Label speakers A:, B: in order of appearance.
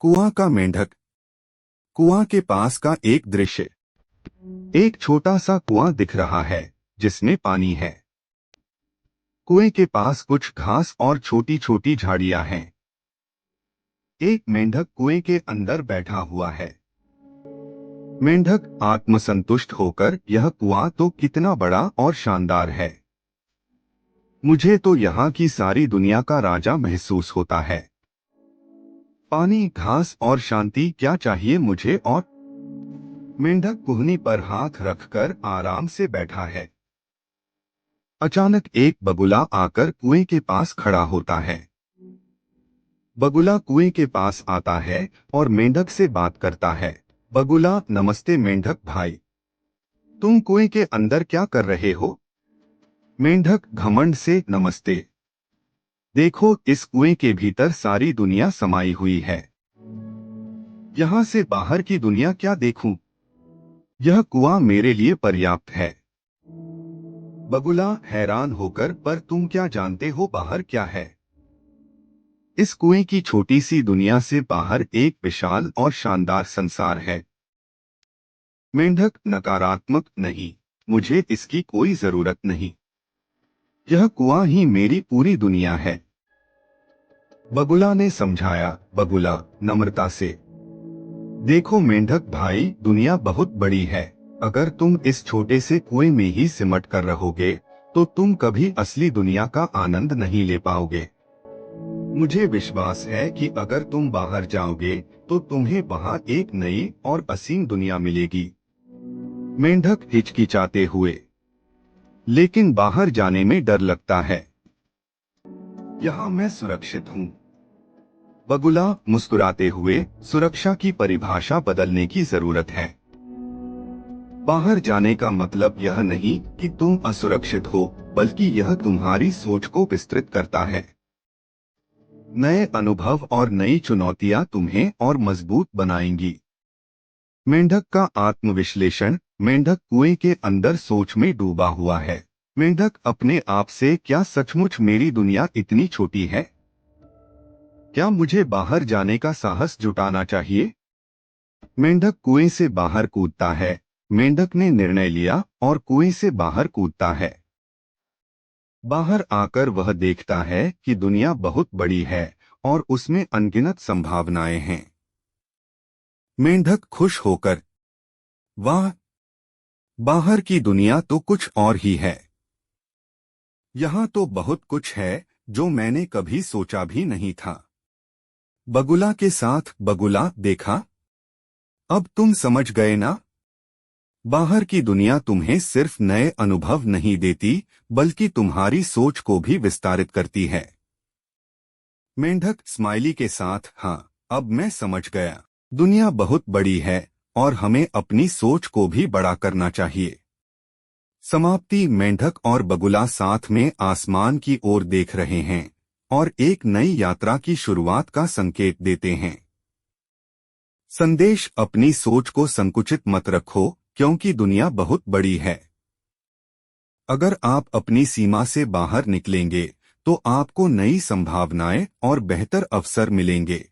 A: कुआं का मेंढक। कुआं के पास का एक दृश्य। एक छोटा सा कुआं दिख रहा है जिसमें पानी है। कुएं के पास कुछ घास और छोटी छोटी झाड़ियां हैं। एक मेंढक कुएं के अंदर बैठा हुआ है। मेंढक आत्मसंतुष्ट होकर, यह कुआं तो कितना बड़ा और शानदार है। मुझे तो यहाँ की सारी दुनिया का राजा महसूस होता है। पानी, घास और शांति, क्या चाहिए मुझे और। मेंढक कुहनी पर हाथ रखकर आराम से बैठा है। अचानक एक बगुला आकर कुएं के पास खड़ा होता है। बगुला कुएं के पास आता है और मेंढक से बात करता है। बगुला: नमस्ते मेंढक भाई, तुम कुएं के अंदर क्या कर रहे हो। मेंढक घमंड से: नमस्ते, देखो इस कुएं के भीतर सारी दुनिया समाई हुई है। यहाँ से बाहर की दुनिया क्या देखूं। यह कुआं मेरे लिए पर्याप्त है। बगुला हैरान होकर: पर तुम क्या जानते हो बाहर क्या है। इस कुएं की छोटी सी दुनिया से बाहर एक विशाल और शानदार संसार है। मेंढक नकारात्मक: नहीं, मुझे इसकी कोई जरूरत नहीं। यह कुआं ही मेरी पूरी दुनिया है। बगुला ने समझाया। बगुला नम्रता से: देखो मेंढक भाई, दुनिया बहुत बड़ी है। अगर तुम इस छोटे से कुएं में ही सिमट कर रहोगे तो तुम कभी असली दुनिया का आनंद नहीं ले पाओगे। मुझे विश्वास है कि अगर तुम बाहर जाओगे तो तुम्हें वहां एक नई और असीम दुनिया मिलेगी। मेंढक हिचकिचाते हुए: लेकिन बाहर जाने में डर लगता है। यहाँ मैं सुरक्षित हूँ। बगुला मुस्कुराते हुए: सुरक्षा की परिभाषा बदलने की जरूरत है। बाहर जाने का मतलब यह नहीं कि तुम असुरक्षित हो, बल्कि यह तुम्हारी सोच को विस्तृत करता है। नए अनुभव और नई चुनौतियां तुम्हें और मजबूत बनाएंगी। मेंढक का आत्मविश्लेषण। मेंढक कुएं के अंदर सोच में डूबा हुआ है। मेंढक अपने आप से: क्या सचमुच मेरी दुनिया इतनी छोटी है। क्या मुझे बाहर जाने का साहस जुटाना चाहिए। मेंढक कुएं से बाहर कूदता है। मेंढक ने निर्णय लिया और कुएं से बाहर कूदता है। बाहर आकर वह देखता है कि दुनिया बहुत बड़ी है और उसमें अनगिनत संभावनाएं हैं। मेंढक खुश होकर: वाह, बाहर की दुनिया तो कुछ और ही है। यहाँ तो बहुत कुछ है जो मैंने कभी सोचा भी नहीं था। बगुला के साथ बगुला: देखा, अब तुम समझ गए ना। बाहर की दुनिया तुम्हें सिर्फ नए अनुभव नहीं देती, बल्कि तुम्हारी सोच को भी विस्तारित करती है। मेंढक स्माइली के साथ: हाँ, अब मैं समझ गया। दुनिया बहुत बड़ी है और हमें अपनी सोच को भी बड़ा करना चाहिए। समाप्ति। मेंढक और बगुला साथ में आसमान की ओर देख रहे हैं और एक नई यात्रा की शुरुआत का संकेत देते हैं। संदेश: अपनी सोच को संकुचित मत रखो, क्योंकि दुनिया बहुत बड़ी है। अगर आप अपनी सीमा से बाहर निकलेंगे तो आपको नई संभावनाएं और बेहतर अवसर मिलेंगे।